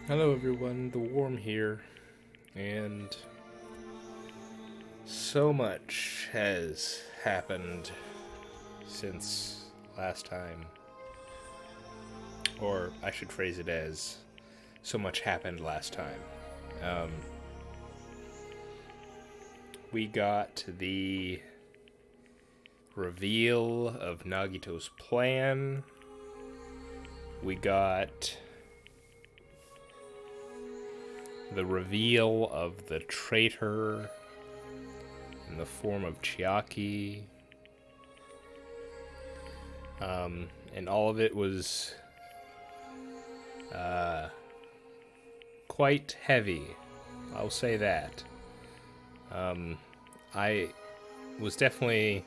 Hello everyone, the Worm here, and so much has happened since last time. Or I should phrase it as, so much happened last time. Um, we got the reveal of Nagito's plan. We got the reveal of the traitor in the form of Chiaki. And all of it was quite heavy. I'll say that. I was definitely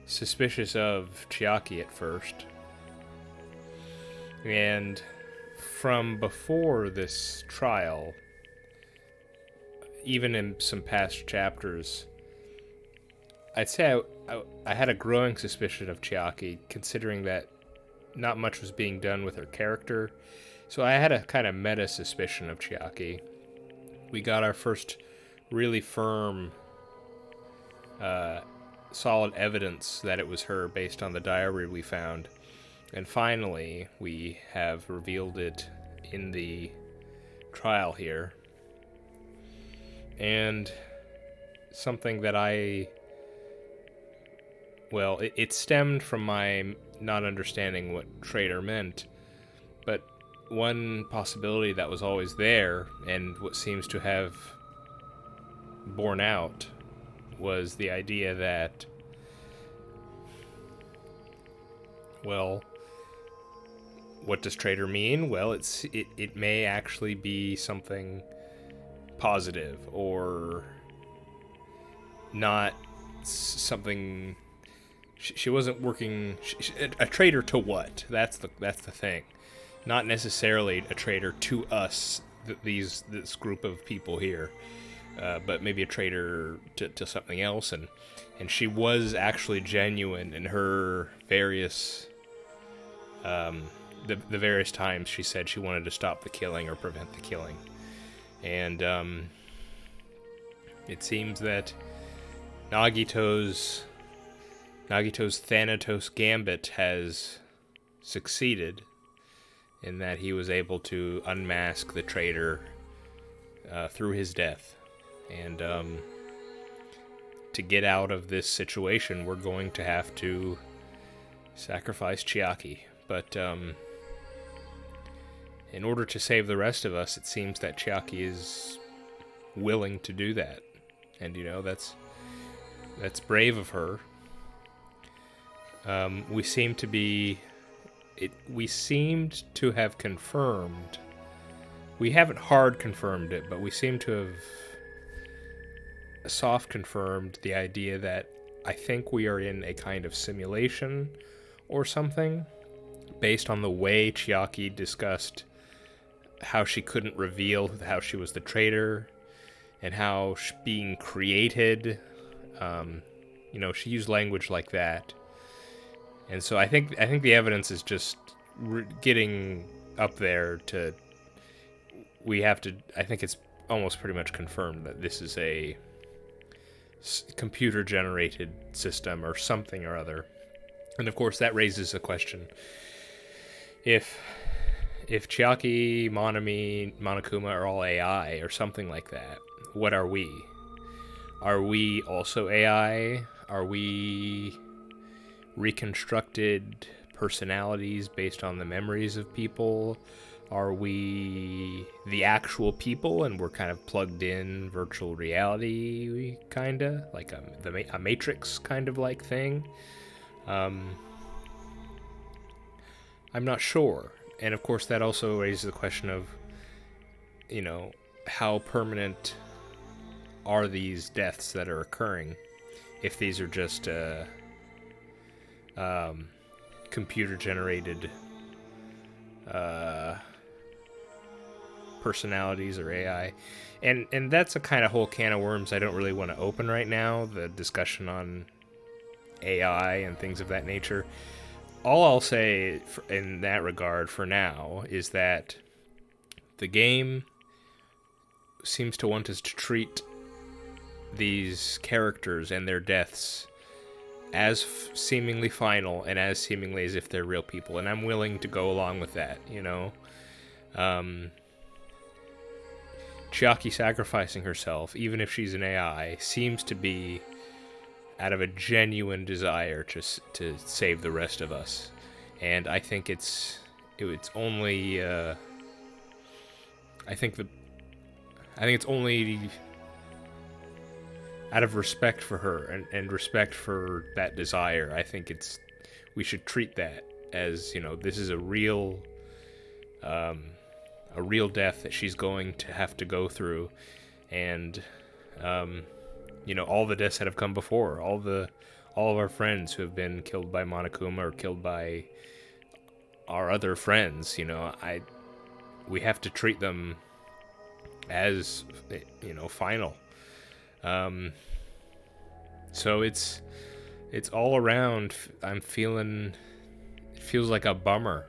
suspicious of Chiaki at first. And from before this trial, even in some past chapters, I'd say I had a growing suspicion of Chiaki, considering that not much was being done with her character. So I had a kind of meta suspicion of Chiaki. We got our first really firm, solid evidence that it was her based on the diary we found. And finally, we have revealed it in the trial here. And something that it stemmed from my not understanding what traitor meant, but one possibility that was always there, and what seems to have borne out, was the idea that, well, what does traitor mean? Well, it may actually be something positive, or not something. She wasn't working. A traitor to what? That's the thing. Not necessarily a traitor to us, this group of people here, but maybe a traitor to something else. And she was actually genuine in her various the various times she said she wanted to stop the killing or prevent the killing. And it seems that Nagito's Thanatos Gambit has succeeded in that he was able to unmask the traitor through his death. And to get out of this situation, we're going to have to sacrifice Chiaki. But in order to save the rest of us, it seems that Chiaki is willing to do that. And, that's brave of her. We seemed to have confirmed. We haven't hard confirmed it, but we seem to have soft confirmed the idea that I think we are in a kind of simulation or something, based on the way Chiaki discussed how she couldn't reveal how she was the traitor, and how being created, she used language like that. And so I think the evidence is just getting up there to. I think it's almost pretty much confirmed that this is a computer-generated system or something or other. And of course, that raises a question: if Chiaki, Monami, Monokuma are all AI or something like that, what are we? Are we also AI? Are we reconstructed personalities based on the memories of people? Are we the actual people and we're kind of plugged in virtual reality, kinda like a Matrix kind of like thing? I'm not sure. And of course that also raises the question of, how permanent are these deaths that are occurring, if these are just computer generated personalities or AI. And that's a kind of whole can of worms I don't really want to open right now, the discussion on AI and things of that nature. All I'll say in that regard for now is that the game seems to want us to treat these characters and their deaths as seemingly final and as seemingly as if they're real people, and I'm willing to go along with that, you know? Chiaki sacrificing herself, even if she's an AI, seems to be out of a genuine desire to save the rest of us, and I think it's only I think it's only out of respect for her and respect for that desire. I think we should treat that as, you know, this is a real death that she's going to have to go through, and you know, all the deaths that have come before, all of our friends who have been killed by Monokuma or killed by our other friends, you know, we have to treat them as, you know, final. So it's all around. It feels like a bummer,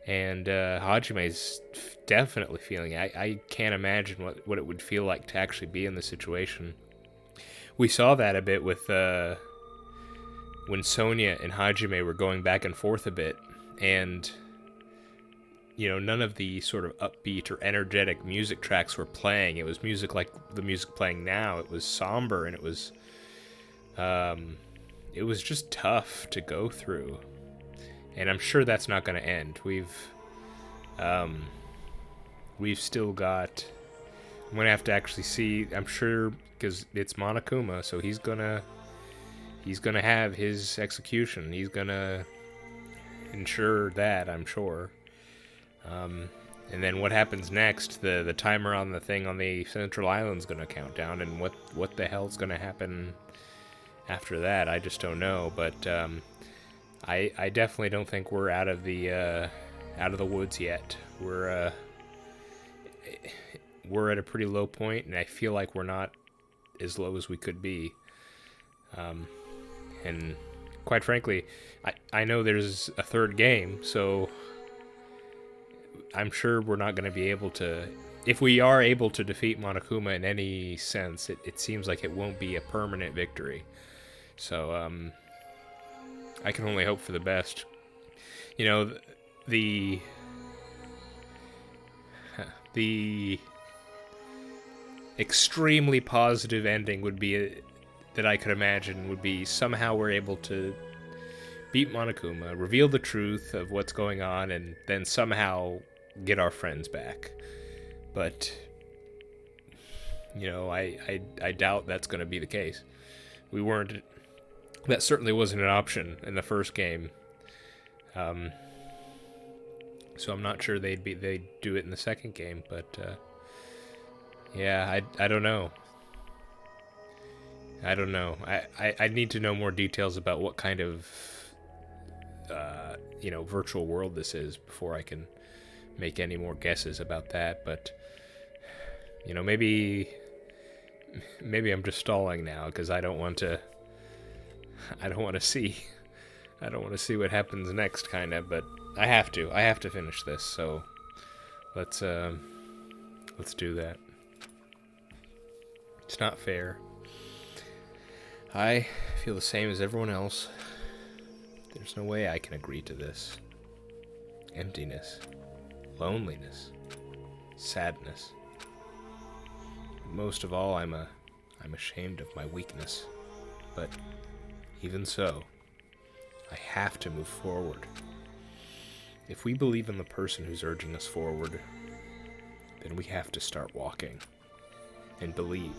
and Hajime's definitely feeling it. I can't imagine what it would feel like to actually be in the situation. We saw that a bit with when Sonya and Hajime were going back and forth a bit, and you know, none of the sort of upbeat or energetic music tracks were playing. It was music like the music playing now. It was somber, and it was just tough to go through. And I'm sure that's not going to end. We've still got. I'm gonna have to actually see. I'm sure, because it's Monokuma, so he's gonna have his execution. He's gonna ensure that, I'm sure. And then what happens next? The timer on the thing on the Central Island's gonna count down, and what the hell's gonna happen after that? I just don't know. But I definitely don't think we're out of the woods yet. We're at a pretty low point, and I feel like we're not as low as we could be. And quite frankly, I know there's a third game, so I'm sure we're not going to be able to. If we are able to defeat Monokuma in any sense, it seems like it won't be a permanent victory. So I can only hope for the best. You know, the extremely positive ending would be that I could imagine would be somehow we're able to beat Monokuma, reveal the truth of what's going on, and then somehow get our friends back. But you know, I doubt that's going to be the case. That certainly wasn't an option in the first game. So I'm not sure they'd do it in the second game, but yeah, I don't know. I need to know more details about what kind of you know, virtual world this is before I can make any more guesses about that. But you know, maybe I'm just stalling now because I don't want to see what happens next, kind of. But I have to finish this. So let's do that. It's not fair. I feel the same as everyone else. There's no way I can agree to this. Emptiness, loneliness, sadness. Most of all, I'm ashamed of my weakness. But even so, I have to move forward. If we believe in the person who's urging us forward, then we have to start walking and believe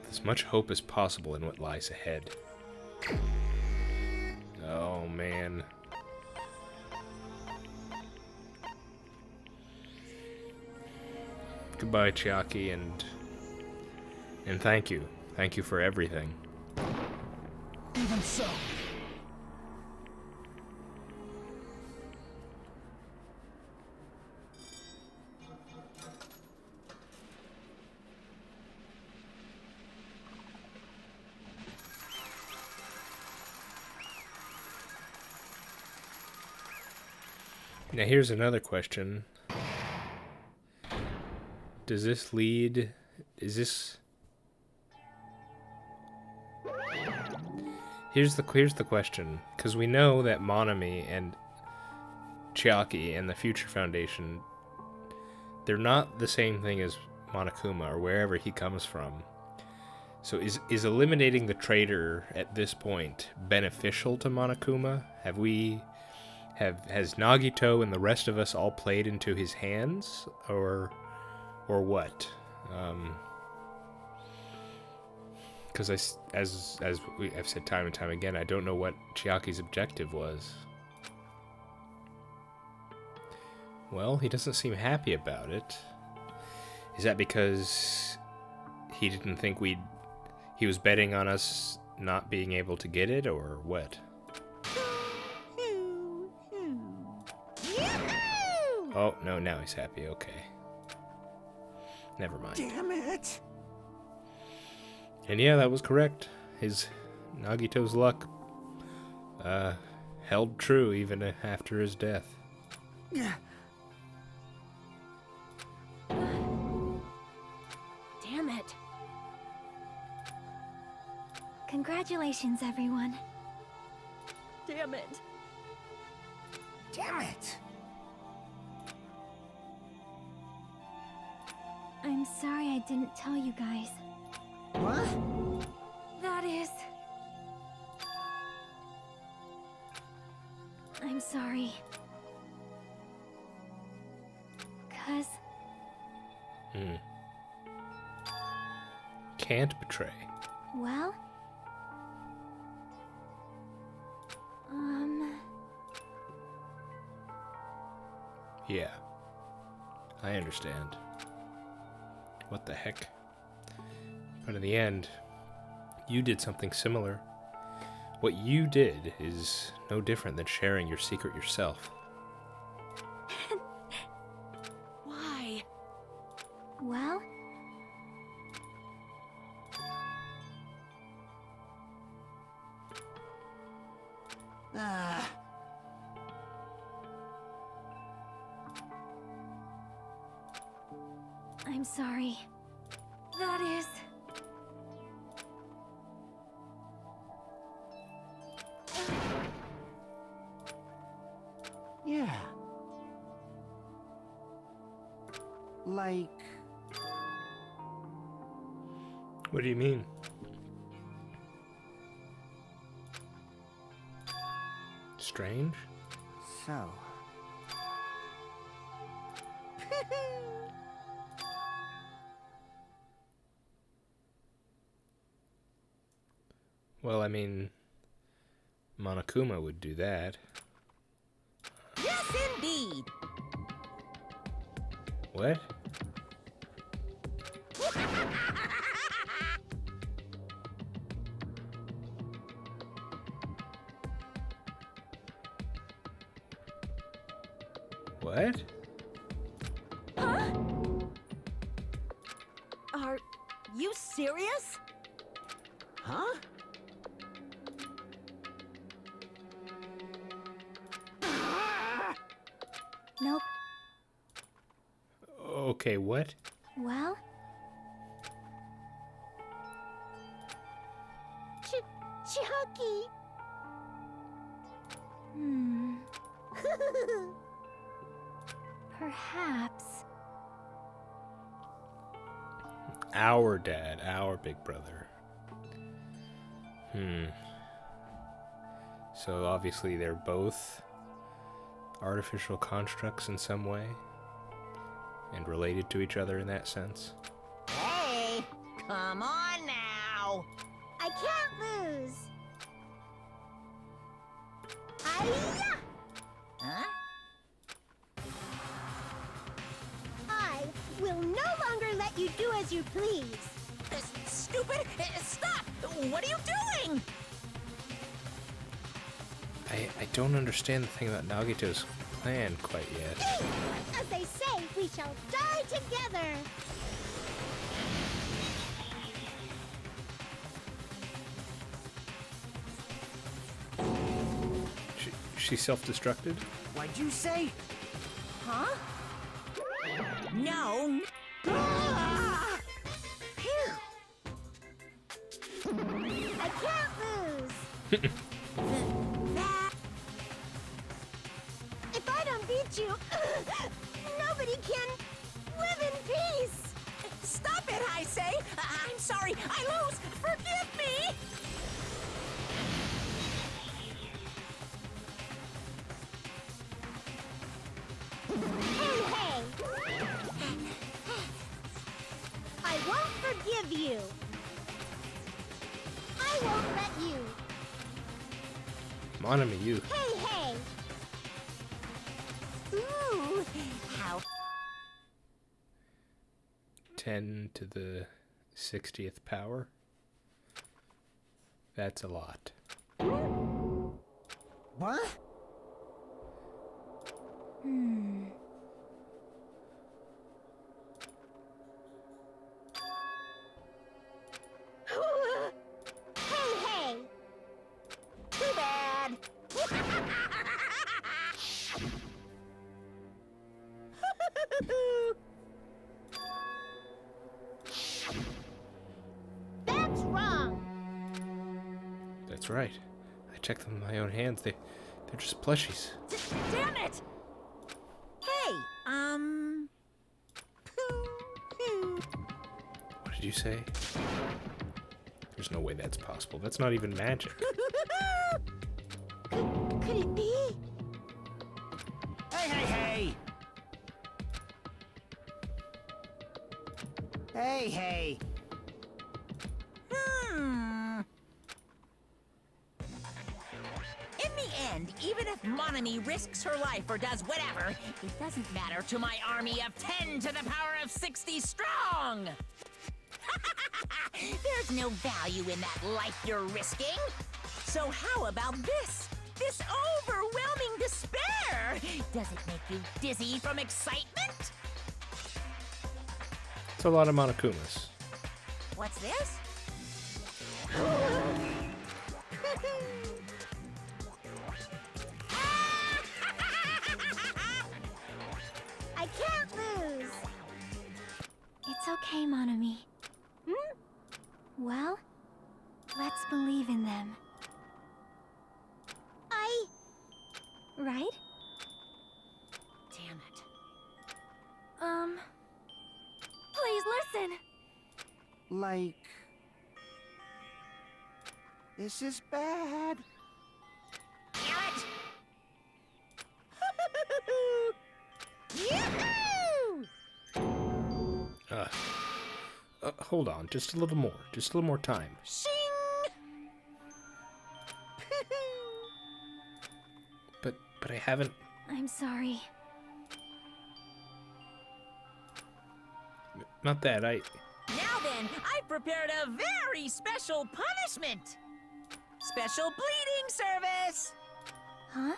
with as much hope as possible in what lies ahead. Oh, man. Goodbye, Chiaki, and thank you. Thank you for everything. Even so. Now here's another question. does this lead? Is this? Here's the question, because we know that Monami and Chiaki and the Future Foundation, they're not the same thing as Monokuma or wherever he comes from. So is eliminating the traitor at this point beneficial to Monokuma? Has Nagito and the rest of us all played into his hands, or what? Because as I've said time and time again, I don't know what Chiaki's objective was. Well, he doesn't seem happy about it. Is that because he didn't think he was betting on us not being able to get it, or what? Oh, no, now he's happy. Okay. Never mind. Damn it! And yeah, that was correct. Nagito's luck held true even after his death. Yeah. Damn it. Congratulations, everyone. Damn it. Damn it! I'm sorry I didn't tell you guys. What? That is... I'm sorry. 'Cause... Can't betray. Well... Yeah. I understand. What the heck? But in the end, you did something similar. What you did is no different than sharing your secret yourself. Why? Well... I'm sorry. That is... Yeah. Like... What do you mean? Strange? So... Well, I mean, Monokuma would do that. Yes, indeed! What? What? Huh? Are you serious? Huh? Nope. Okay, what? Well... Chiaki! Perhaps... Our dad, our big brother. So obviously they're both artificial constructs in some way, and related to each other in that sense. Hey, come on now. I can't lose! Hi-ya! Huh? I will no longer let you do as you please! Stupid! Stop! What are you doing? I don't understand the thing about Nagito's plan quite yet. As they say, we shall die together! She self-destructed? What'd you say? Huh? No. Ah! If I don't beat you, nobody can live in peace. Stop it, I say! I'm sorry, I lose! Forgive me! Hey, hey! I won't forgive you. I won't let you. Monami, you. Hey, hey! Ooh, how 10 to the 60th power. That's a lot. What? Hey, hey! too bad! That's wrong! That's right. I checked them with my own hands. They're just plushies. Damn it! Hey, What did you say? There's no way that's possible. That's not even magic. Could it be? Hey, hey, hey! Hey, hey! In the end, even if Monami risks her life or does whatever, it doesn't matter to my army of 10 to the power of 60 strong! There's no value in that life you're risking. So how about this? This overwhelming despair! Does it make you dizzy from excitement? It's a lot of Monokumas. What's this? I can't lose. It's okay, Monami. Well, let's believe in them, right? Damn it. Please listen. Like... This is bad. Damn it! Yoo-hoo! Hold on. Just a little more. Just a little more time. Shing! But I haven't... I'm sorry. Not that. Now then, I've prepared a very special punishment. Special bleeding service. Huh?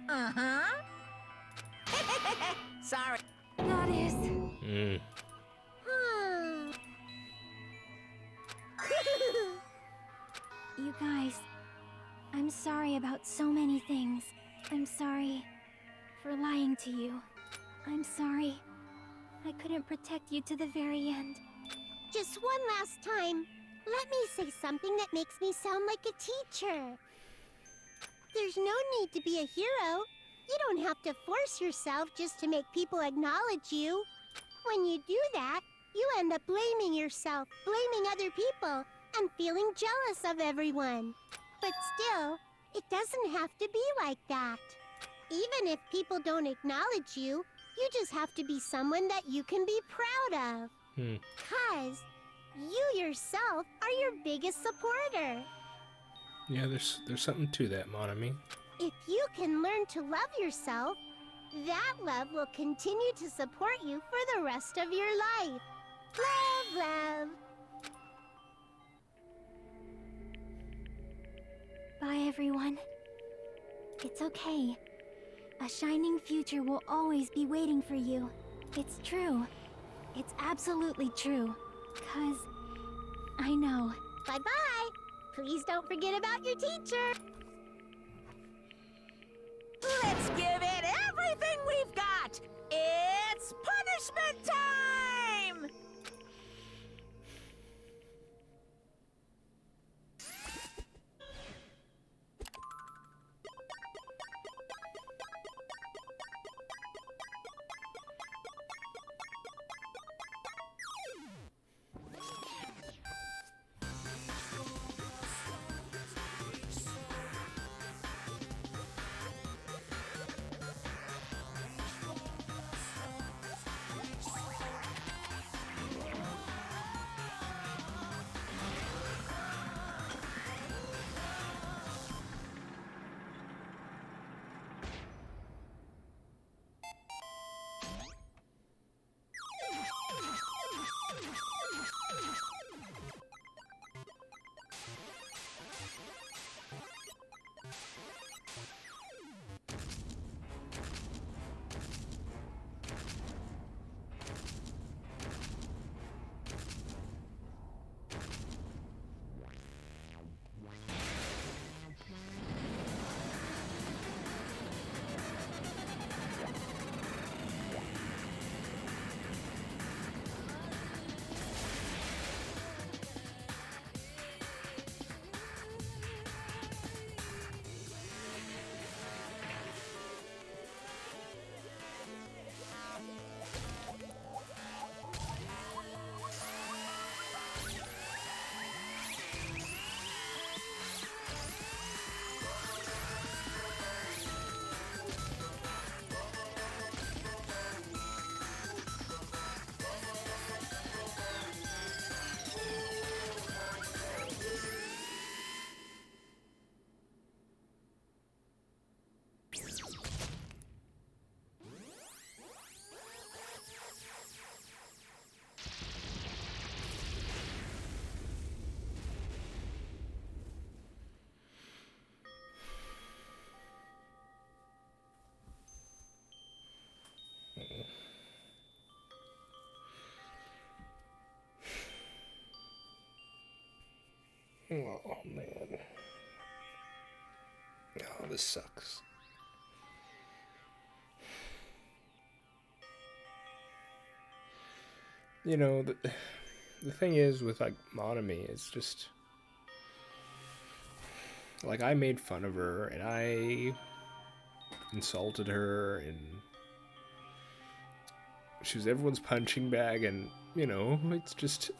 Uh-huh. Sorry. That is... You guys, I'm sorry about so many things. I'm sorry for lying to you. I'm sorry I couldn't protect you to the very end. Just one last time, let me say something that makes me sound like a teacher. There's no need to be a hero. You don't have to force yourself just to make people acknowledge you. When you do that, you end up blaming yourself, blaming other people, and feeling jealous of everyone. But still, it doesn't have to be like that. Even if people don't acknowledge you, you just have to be someone that you can be proud of. 'Cause you yourself are your biggest supporter. Yeah, there's something to that, Monami. If you can learn to love yourself, that love will continue to support you for the rest of your life. Love, love. Bye, everyone. It's okay. A shining future will always be waiting for you. It's true. It's absolutely true. 'Cause I know. Bye-bye. Please don't forget about your teacher. Let's give it everything we've got. It's Punishment time! Oh, man. Oh, this sucks. You know, the thing is with, like, Monami, it's just... Like, I made fun of her, and I insulted her, and she was everyone's punching bag, and, you know, it's just...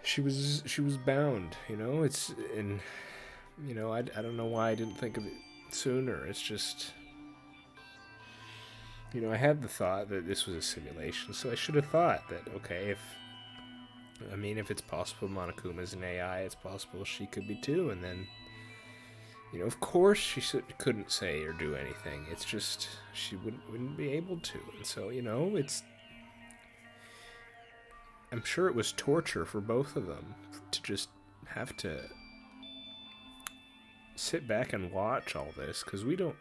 She was bound, you know, it's, and, you know, I don't know why I didn't think of it sooner. It's just, you know, I had the thought that this was a simulation, so I should have thought that, okay, if it's possible Monokuma's an AI, it's possible she could be too, and then, you know, of course she couldn't say or do anything. It's just, she wouldn't be able to, and so, you know, I'm sure it was torture for both of them to just have to sit back and watch all this, because we don't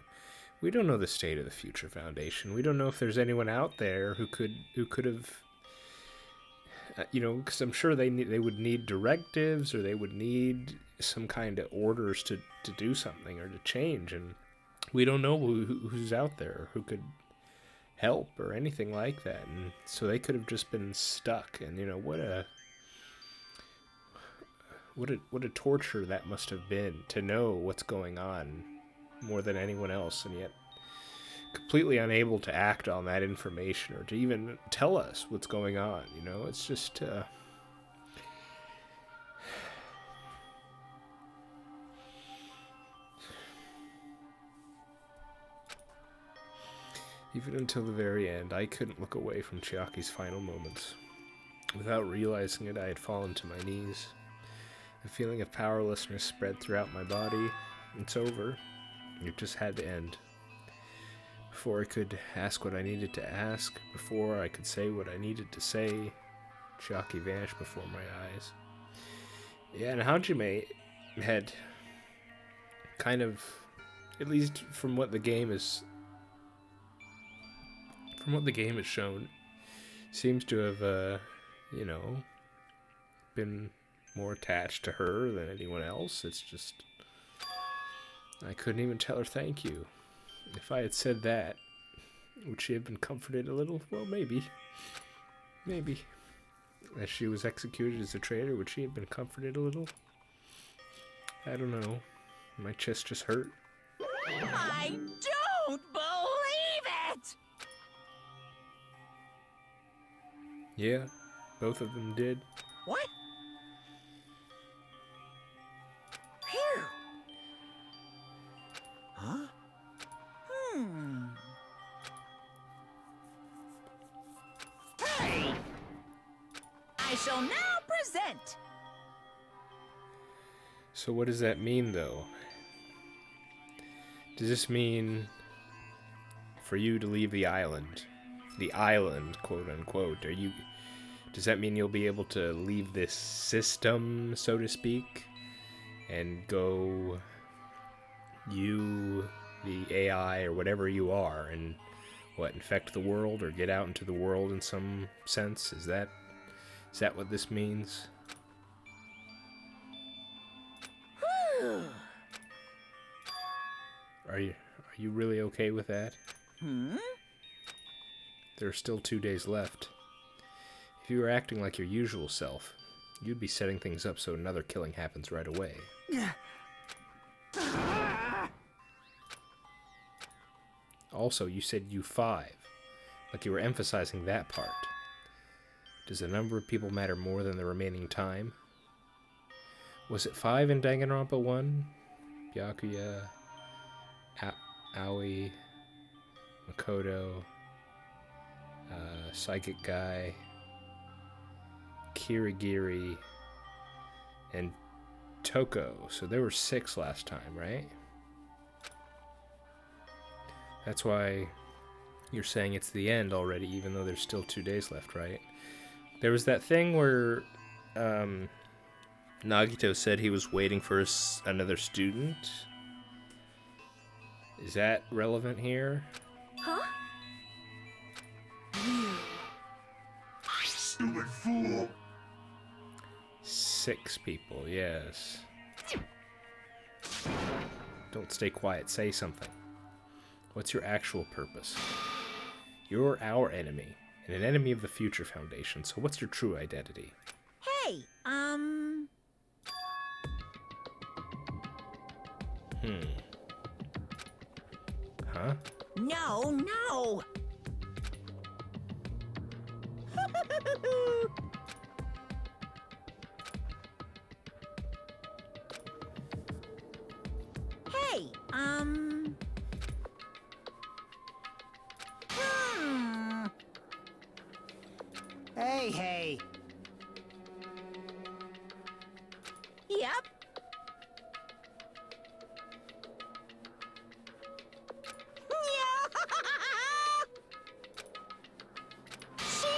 know the state of the Future Foundation. We don't know if there's anyone out there who could have, you know, because I'm sure they would need directives, or they would need some kind of orders to do something or to change, and we don't know who's out there who could help or anything like that, and so they could have just been stuck. And you know, what a torture that must have been, to know what's going on more than anyone else, and yet completely unable to act on that information or to even tell us what's going on. You know, it's just even until the very end, I couldn't look away from Chiaki's final moments. Without realizing it, I had fallen to my knees. A feeling of powerlessness spread throughout my body. It's over. It just had to end. Before I could ask what I needed to ask, before I could say what I needed to say, Chiaki vanished before my eyes. Yeah, and Hajime had kind of, at least from what the game has shown, seems to have, you know, been more attached to her than anyone else. It's just, I couldn't even tell her thank you. If I had said that, would she have been comforted a little? Well, maybe. Maybe. As she was executed as a traitor, would she have been comforted a little? I don't know. My chest just hurt. I don't believe it! Yeah, both of them did. What? Phew. Huh? Hey! I shall now present. So what does that mean, though? Does this mean for you to leave the island? The island, quote unquote. Does that mean you'll be able to leave this system, so to speak, and go you, the AI, or whatever you are, and infect the world or get out into the world in some sense? Is that what this means? Are you really okay with that? There are still 2 days left. If you were acting like your usual self, you'd be setting things up so another killing happens right away. Also, you said U5, like you were emphasizing that part. Does the number of people matter more than the remaining time? Was it 5 in Danganronpa 1? Byakuya, Aoi, Makoto, Psychic Guy, Kirigiri, and Toko. So there were 6 last time, right? That's why you're saying it's the end already, even though there's still 2 days left, right? There was that thing where Nagito said he was waiting for another student. Is that relevant here? Huh? Stupid fool! 6 people, yes. Don't stay quiet, say something. What's your actual purpose? You're our enemy, and an enemy of the Future Foundation, so what's your true identity? Hey, Huh? No! Hey, Hey! Yep. Shing!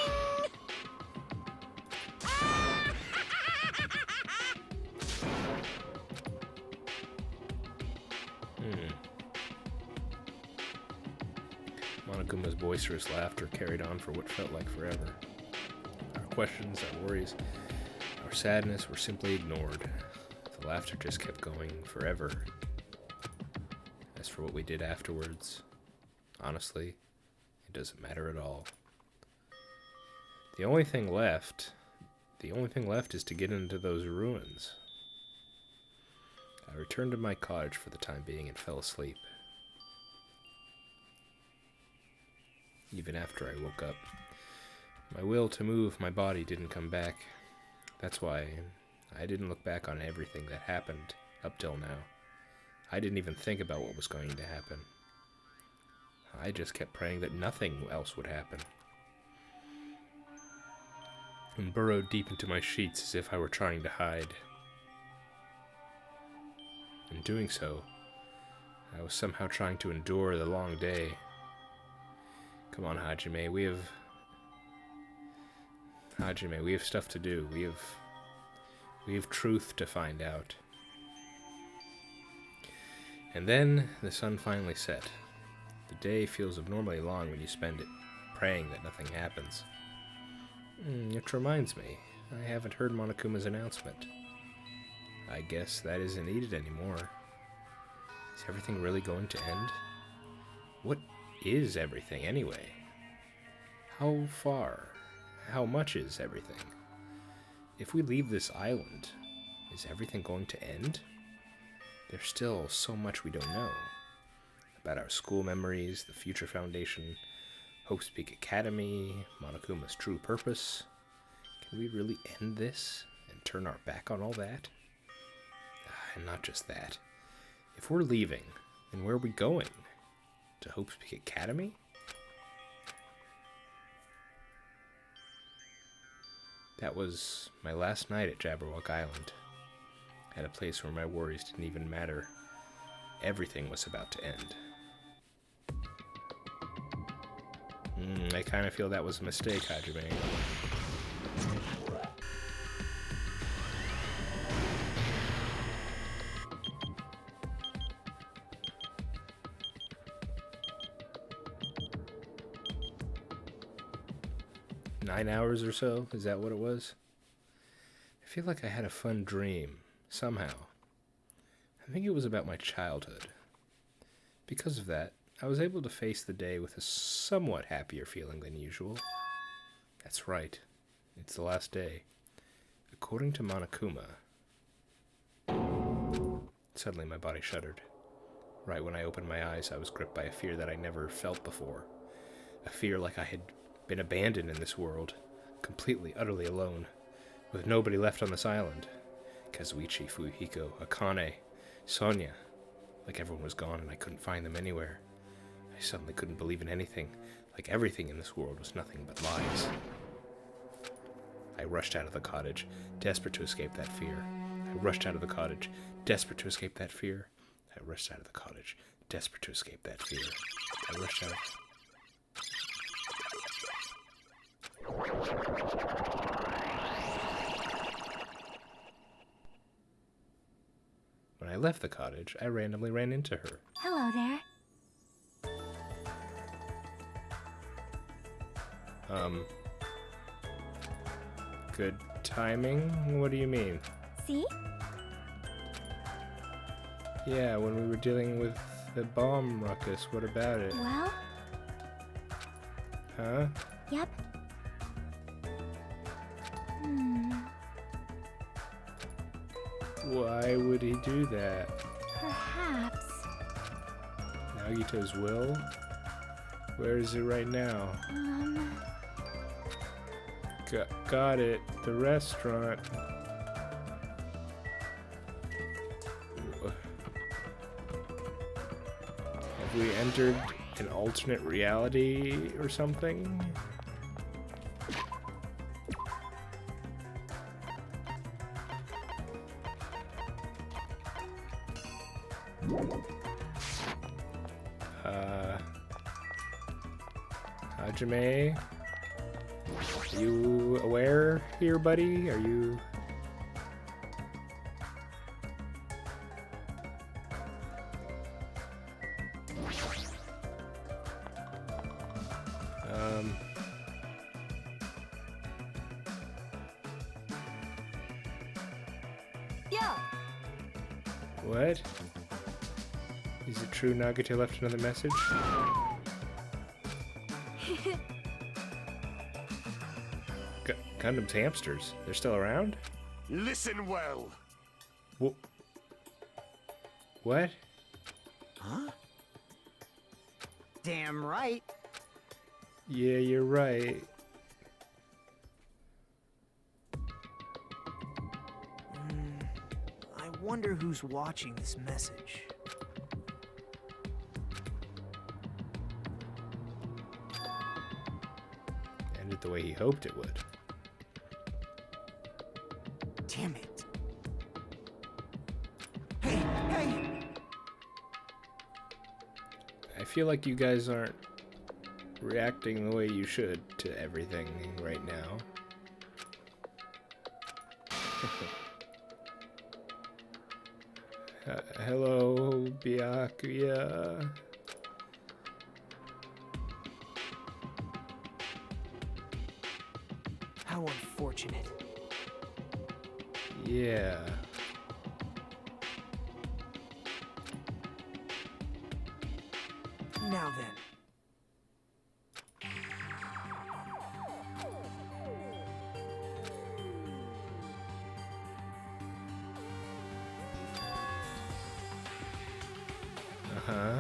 Monokuma's boisterous laughter carried on for what felt like forever. Our questions, our worries, our sadness were simply ignored. The laughter just kept going forever. As for what we did afterwards, honestly, it doesn't matter at all. The only thing left is to get into those ruins. I returned to my cottage for the time being and fell asleep. Even after I woke up, my will to move my body didn't come back. That's why I didn't look back on everything that happened up till now. I didn't even think about what was going to happen. I just kept praying that nothing else would happen. And burrowed deep into my sheets as if I were trying to hide. In doing so, I was somehow trying to endure the long day. Come on, Hajime, we have stuff to do. We have truth to find out. And then the sun finally set. The day feels abnormally long when you spend it praying that nothing happens. Which reminds me, I haven't heard Monokuma's announcement. I guess that isn't needed anymore. Is everything really going to end? What is everything, anyway? How far? How much is everything? If we leave this island, is everything going to end? There's still so much we don't know. About our school memories, the Future Foundation, Hope's Peak Academy, Monokuma's true purpose. Can we really end this and turn our back on all that? And not just that. If we're leaving, then where are we going? To Hope's Peak Academy? That was my last night at Jabberwock Island. At a place where my worries didn't even matter. Everything was about to end. I kind of feel that was a mistake, Hajime. Nine hours or so? Is that what it was? I feel like I had a fun dream, somehow. I think it was about my childhood. Because of that, I was able to face the day with a somewhat happier feeling than usual. That's right. It's the last day. According to Monokuma... Suddenly my body shuddered. Right when I opened my eyes, I was gripped by a fear that I never felt before. A fear like I had been abandoned in this world, completely, utterly alone, with nobody left on this island. Kazuichi, Fuyuhiko, Akane, Sonia. Like everyone was gone and I couldn't find them anywhere. I suddenly couldn't believe in anything, like everything in this world was nothing but lies. I rushed out of the cottage, desperate to escape that fear. I rushed out of the cottage, desperate to escape that fear. I rushed out of the cottage, desperate to escape that fear. I rushed out of... When I left the cottage, I randomly ran into her. Hello there. Good timing? What do you mean? See? Yeah, when we were dealing with the bomb ruckus, what about it? Well? Huh? Yep. Why would he do that? Perhaps. Nagito's will? Where is it right now? Got it. The restaurant. Have we entered an alternate reality or something? Hajime? Are you aware here, buddy? Are you... Yeah. What? Is it true Nagito left another message? Gundam's hamsters. They're still around? Listen well. What? Huh? Damn right. Yeah, you're right. I wonder who's watching this message. Ended the way he hoped it would. Damn it. Hey! I feel like you guys aren't reacting the way you should to everything right now. Hello, Byakuya. How unfortunate. Yeah. then. Uh-huh.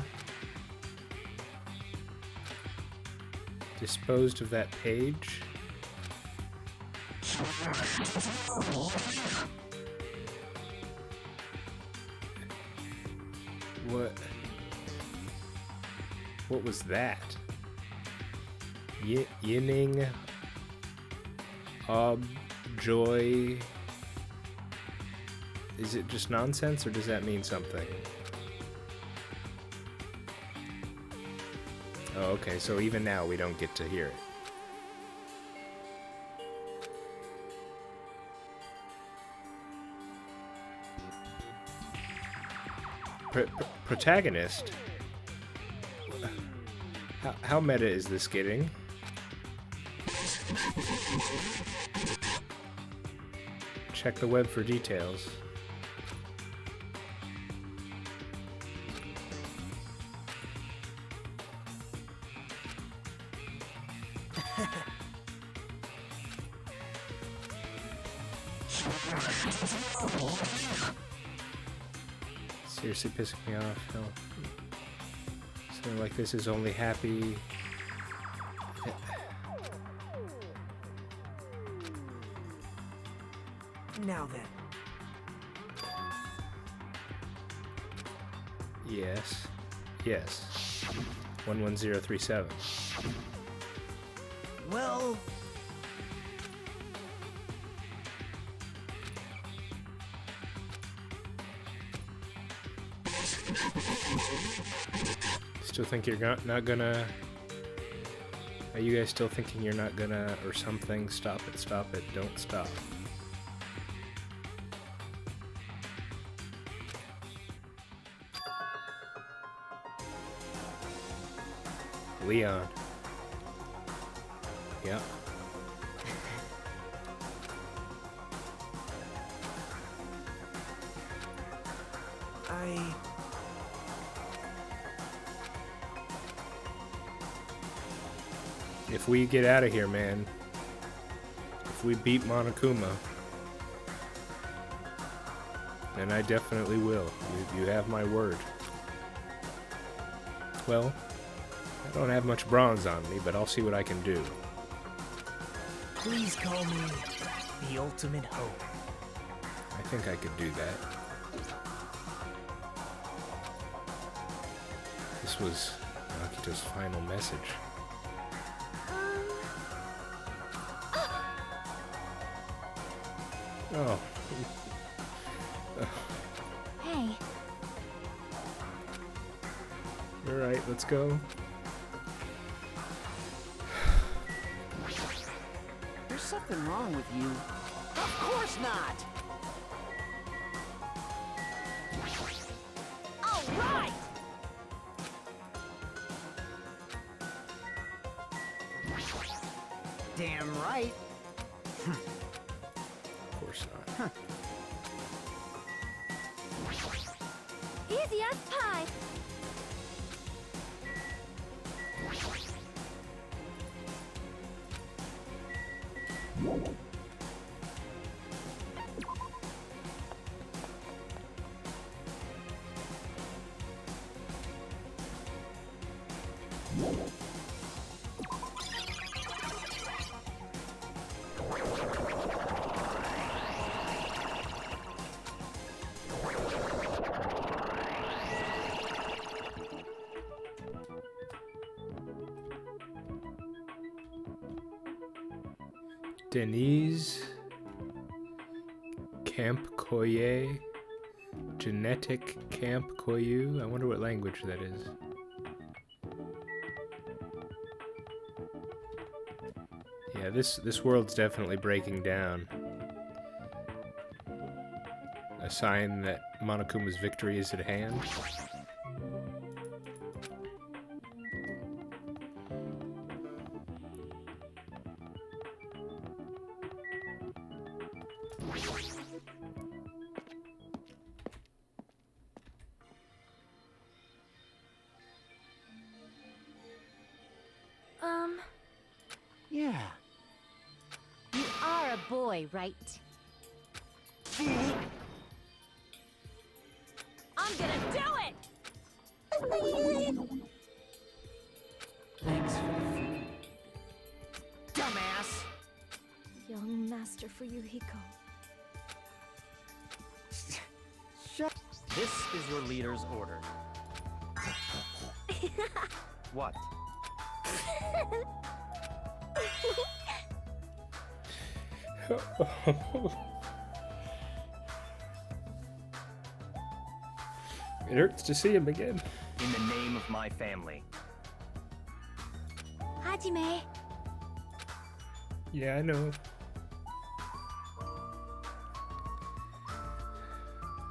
Disposed of that page. What was that? Yinning joy. Is it just nonsense, or does that mean something? Oh, okay, so even now we don't get to hear it. Protagonist? How meta is this getting? Check the web for details. Seriously pissing me off. No. Something like this is only happy. Now then. Yes. Yes. 11037. Well, Still think you're not gonna... Are you guys still thinking you're not gonna... Or something? Stop it, don't stop. Leon. Yeah. If we get out of here, man. If we beat Monokuma. Then I definitely will. You have my word. Well, I don't have much bronze on me, but I'll see what I can do. please call me the ultimate hope. I think I could do that. This was Akito's final message. Oh. Hey. Alright, let's go. There's something wrong with you. Of course not! All right! Damn right. Of course not. Easy as pie. Denise Camp Koye, Genetic Camp Koyu. I wonder what language that is. Yeah, this world's definitely breaking down. A sign that Monokuma's victory is at hand. Yeah. You are a boy, right? I'm gonna do it! Thanks for the food. Dumbass! Young Master Fuyuhiko. Shut. This is your leader's order. What? It hurts to see him again. In the name of my family. Hajime. Yeah, I know.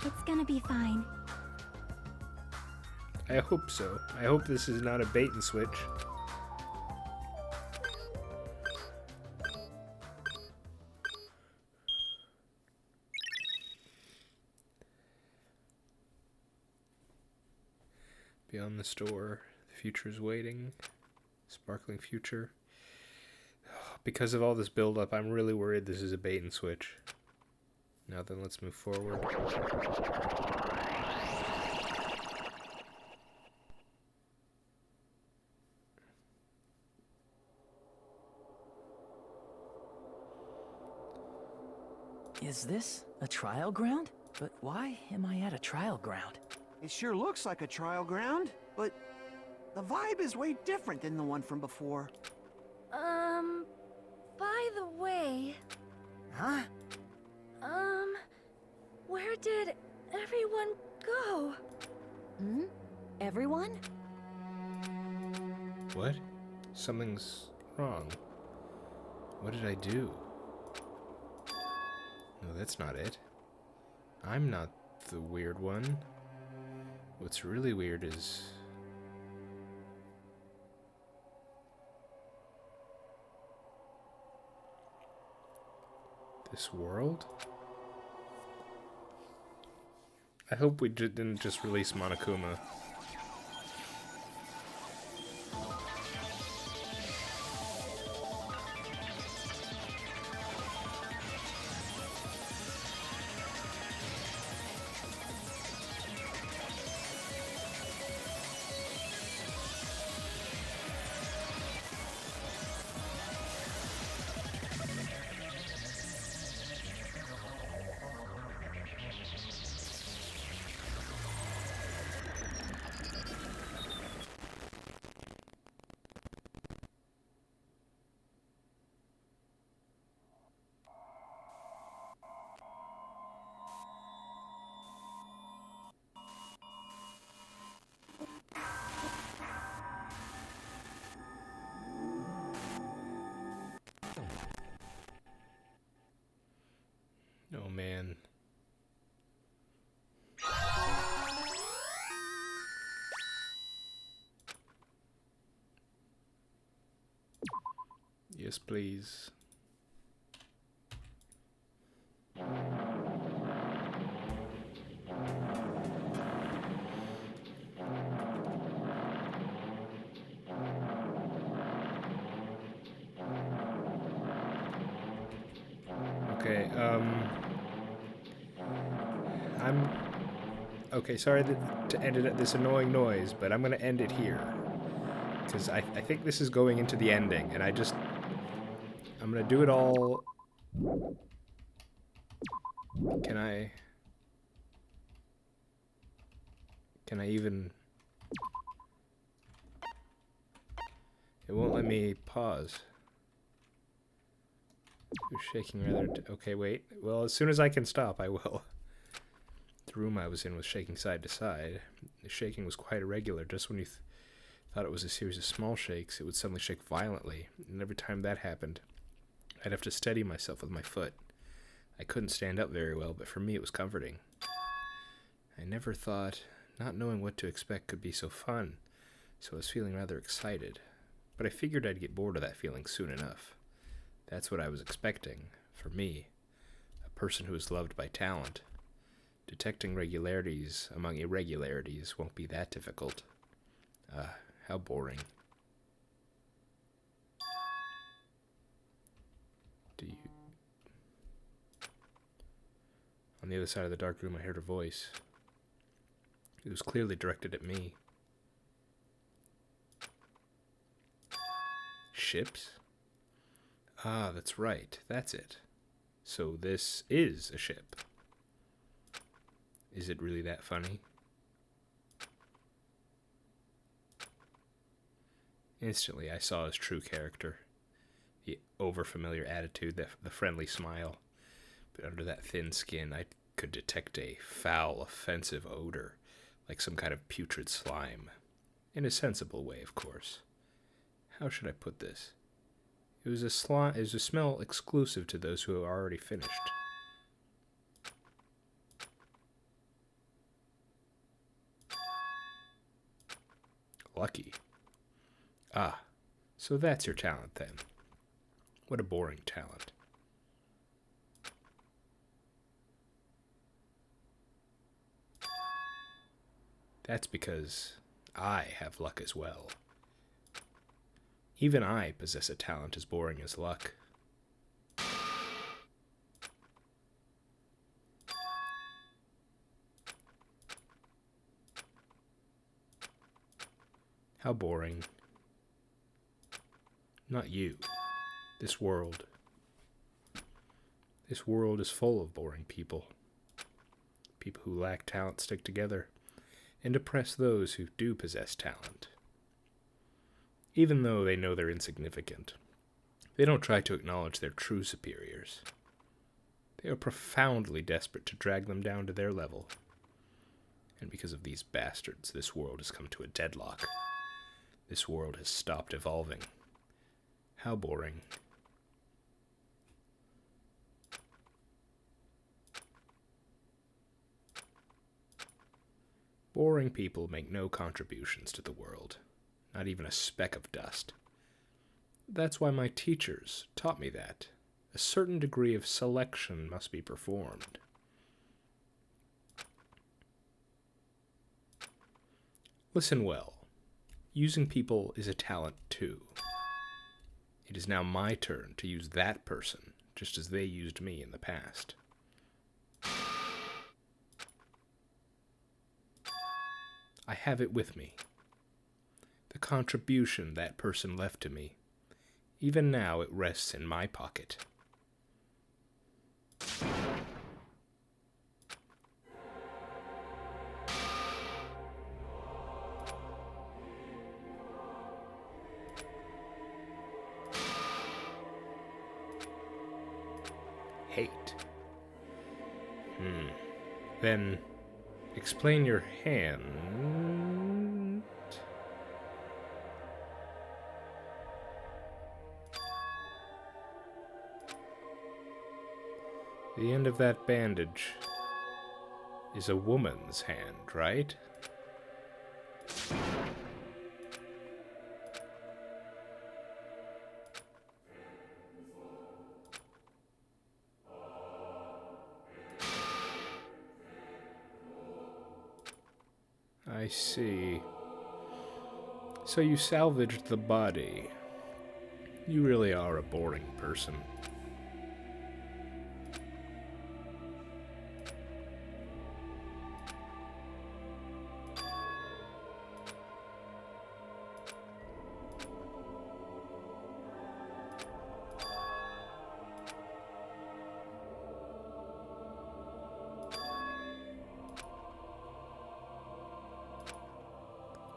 It's gonna be fine. I hope so. I hope this is not a bait and switch. Beyond the store, the future is waiting. Sparkling future. Because of all this buildup, I'm really worried this is a bait and switch. Now then, let's move forward. Is this a trial ground? But why am I at a trial ground? It sure looks like a trial ground, but the vibe is way different than the one from before. By the way, Huh? where did everyone go? Hmm? Everyone? What? Something's wrong. What did I do? No, that's not it. I'm not the weird one. What's really weird is... this world? I hope we didn't just release Monokuma. Oh man. Yes, please. Okay, okay, sorry to end it at this annoying noise, but I'm gonna end it here. Because I think this is going into the ending, and I'm gonna do it all... Can I even... It won't let me pause. You're shaking rather... Okay, wait. Well, as soon as I can stop, I will. The room I was in was shaking side to side. The shaking was quite irregular. Just when you thought it was a series of small shakes, it would suddenly shake violently. And every time that happened, I'd have to steady myself with my foot. I couldn't stand up very well, but for me it was comforting. I never thought not knowing what to expect could be so fun, so I was feeling rather excited. But I figured I'd get bored of that feeling soon enough. That's what I was expecting, for me, a person who is loved by talent. Detecting regularities among irregularities won't be that difficult. How boring. the other side of the dark room, I heard a voice. It was clearly directed at me. Ships? Ah, that's right. That's it. So this is a ship. Is it really that funny? Instantly, I saw his true character. The overfamiliar attitude, the friendly smile. But under that thin skin, I could detect a foul, offensive odor, like some kind of putrid slime. In a sensible way, of course. How should I put this? It was a smell exclusive to those who are already finished. Lucky. Ah, so that's your talent then. What a boring talent. That's because I have luck as well. Even I possess a talent as boring as luck. How boring. Not you. This world. This world is full of boring people. People who lack talent stick together and oppress those who do possess talent. Even though they know they're insignificant, they don't try to acknowledge their true superiors. They are profoundly desperate to drag them down to their level. And because of these bastards, this world has come to a deadlock. This world has stopped evolving. How boring. Boring people make no contributions to the world, not even a speck of dust. That's why my teachers taught me that a certain degree of selection must be performed. Listen well. Using people is a talent too. It is now my turn to use that person, just as they used me in the past. I have it with me. The contribution that person left to me. Even now it rests in my pocket. Hate. Then explain your hand. The end of that bandage is a woman's hand, right? I see. So you salvaged the body. You really are a boring person.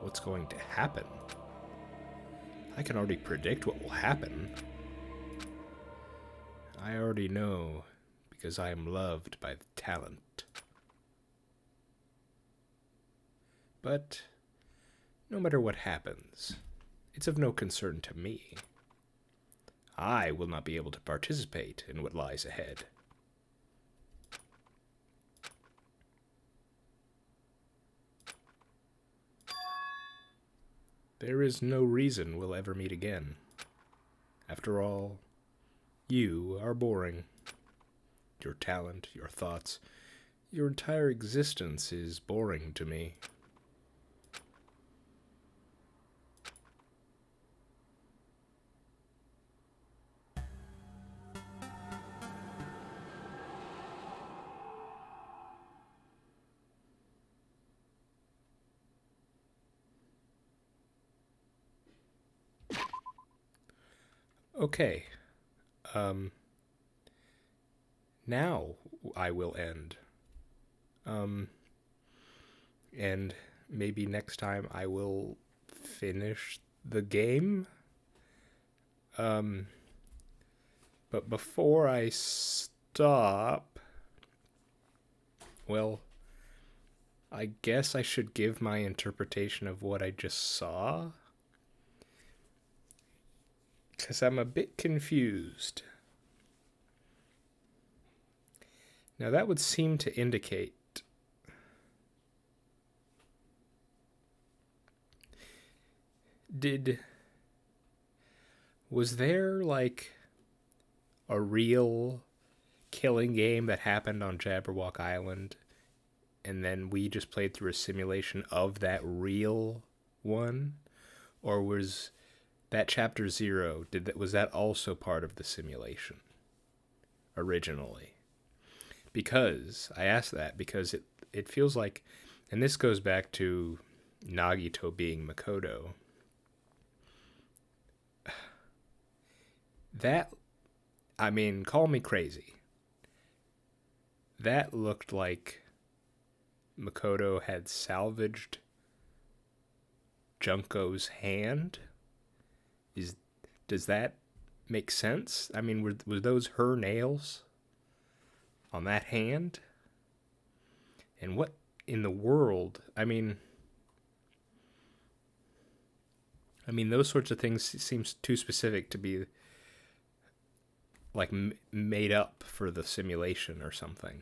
What's going to happen? I can already predict what will happen. I already know because I am loved by the talent. But no matter what happens, it's of no concern to me. I will not be able to participate in what lies ahead. There is no reason we'll ever meet again. After all, you are boring. Your talent, your thoughts, your entire existence is boring to me. Okay. Now I will end. And maybe next time I will finish the game. But before I stop, well, I guess I should give my interpretation of what I just saw. 'Cause I'm a bit confused. Now that would seem to indicate was there like a real killing game that happened on Jabberwock Island and then we just played through a simulation of that real one? Or was that chapter 0, was that also part of the simulation originally? Because I asked that because it feels like, and this goes back to Nagito being Makoto. That, I mean, call me crazy. That looked like Makoto had salvaged Junko's hand. Does that make sense? I mean, were those her nails on that hand? And what in the world? I mean, those sorts of things seems too specific to be like made up for the simulation or something.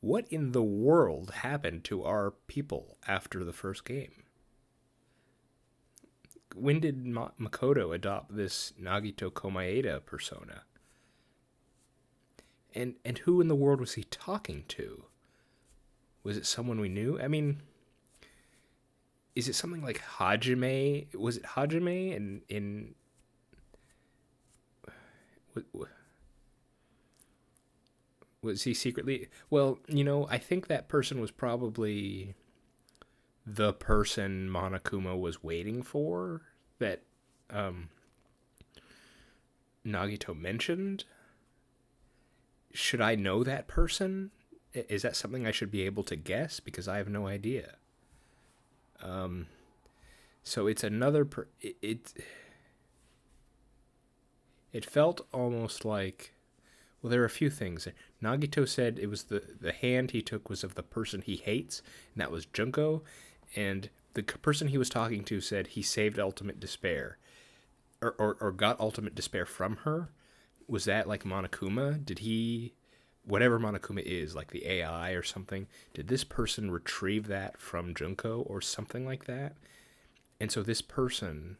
What in the world happened to our people after the first game? When did Makoto adopt this Nagito Komaeda persona? And who in the world was he talking to? Was it someone we knew? I mean, is it something like Hajime? Was it Hajime in was he secretly? Well, I think that person was probably the person Monokuma was waiting for that Nagito mentioned. Should I know that person? Is that something I should be able to guess? Because I have no idea. So it's another... It felt almost like... Well, there are a few things. Nagito said it was the hand he took was of the person he hates, and that was Junko. And the person he was talking to said he saved Ultimate Despair. Or got Ultimate Despair from her. Was that like Monokuma? Did he... Whatever Monokuma is, like the AI or something, did this person retrieve that from Junko or something like that? And so this person...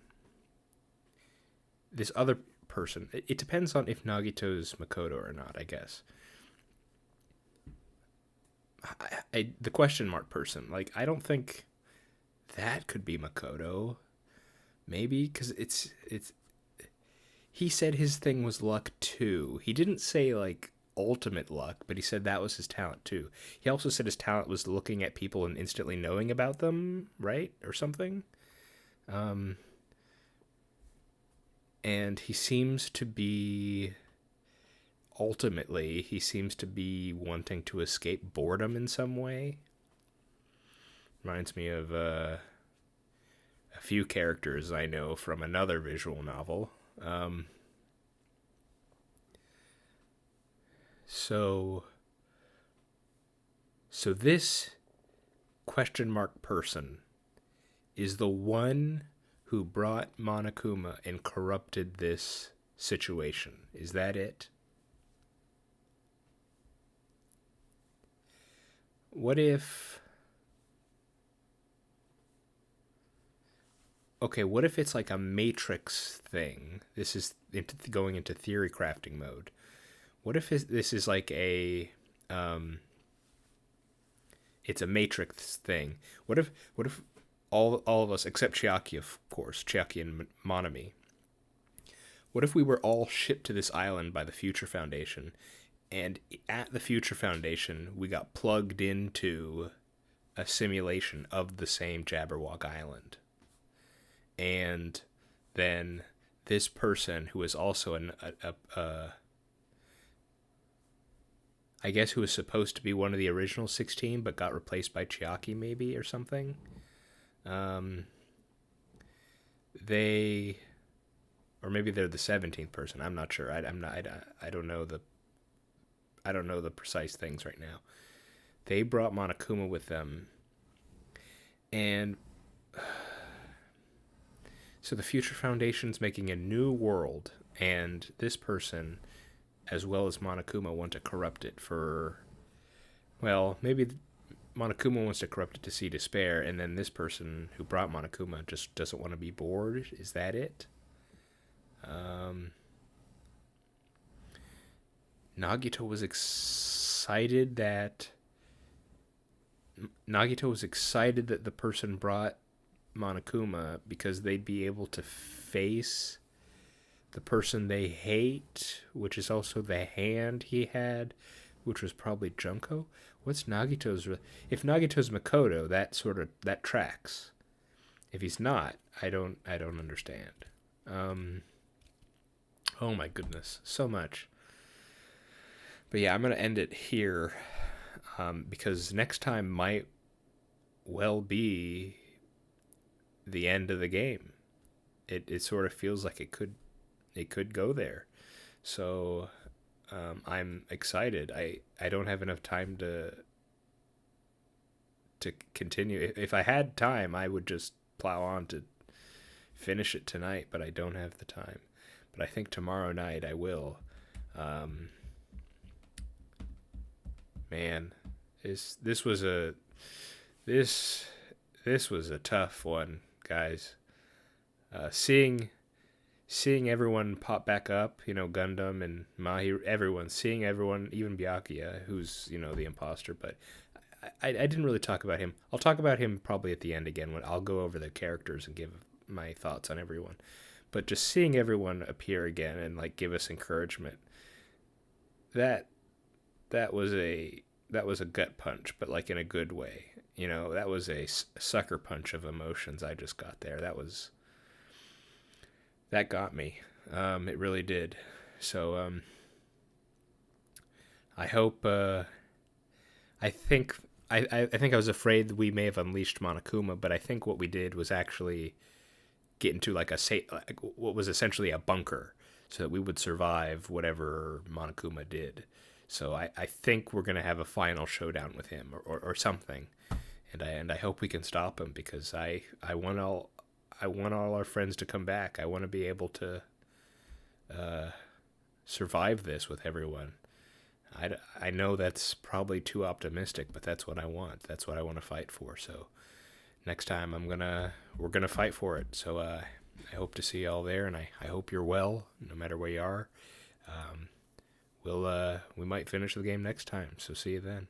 This other person... It depends on if Nagito's Makoto or not, I guess. The question mark person, like, I don't think that could be Makoto. Maybe, because it's... He said his thing was luck too. He didn't say, like, ultimate luck, but he said that was his talent too. He also said his talent was looking at people and instantly knowing about them, right? Or something. And he seems to be... Ultimately, he seems to be wanting to escape boredom in some way. Reminds me of a few characters I know from another visual novel. So this question mark person is the one who brought Monokuma and corrupted this situation. Is that it? What if... Okay, what if it's like a Matrix thing? This is going into theory crafting mode. What if this is like a... it's a Matrix thing. What if all of us, except Chiaki, of course, Chiaki and Monami, what if we were all shipped to this island by the Future Foundation, and at the Future Foundation, we got plugged into a simulation of the same Jabberwock Island? and then this person who is also I guess who was supposed to be one of the original 16 but got replaced by Chiaki maybe or something. They, or maybe they're the 17th person. I'm not sure. I don't know the precise things right now. They brought Monokuma with them, and so the Future Foundation's making a new world, and this person, as well as Monokuma, want to corrupt it for, well, maybe Monokuma wants to corrupt it to see despair, and then this person who brought Monokuma just doesn't want to be bored. Is that it? Nagito was excited that the person brought Monokuma because they'd be able to face the person they hate, which is also the hand he had, which was probably Junko. What's Nagito's? If Nagito's Makoto, that tracks. If he's not, I don't understand. Oh my goodness, so much. But yeah, I'm gonna end it here, because next time might well be the end of the game. It sort of feels like it could go there. So I'm excited. I don't have enough time to continue. If I had time, I would just plow on to finish it tonight, but I don't have the time. But I think tomorrow night I will. Man, this was a tough one, guys. Seeing everyone pop back up, Gundam and Mahi, seeing everyone, even Byakuya, who's, the imposter, but I didn't really talk about him. I'll talk about him probably at the end again when I'll go over the characters and give my thoughts on everyone. But just seeing everyone appear again and give us encouragement, that was a gut punch, but in a good way. That was a sucker punch of emotions I just got there. That got me. It really did. So I hope. I think I was afraid that we may have unleashed Monokuma, but I think what we did was actually get into what was essentially a bunker, so that we would survive whatever Monokuma did. So I think we're gonna have a final showdown with him or something, and I hope we can stop him, because I want all our friends to come back. I want to be able to survive this with everyone. I know that's probably too optimistic, but that's what I want. That's what I want to fight for. So next time we're gonna fight for it. So I hope to see you all there, and I hope you're well, no matter where you are. We might finish the game next time. So see you then.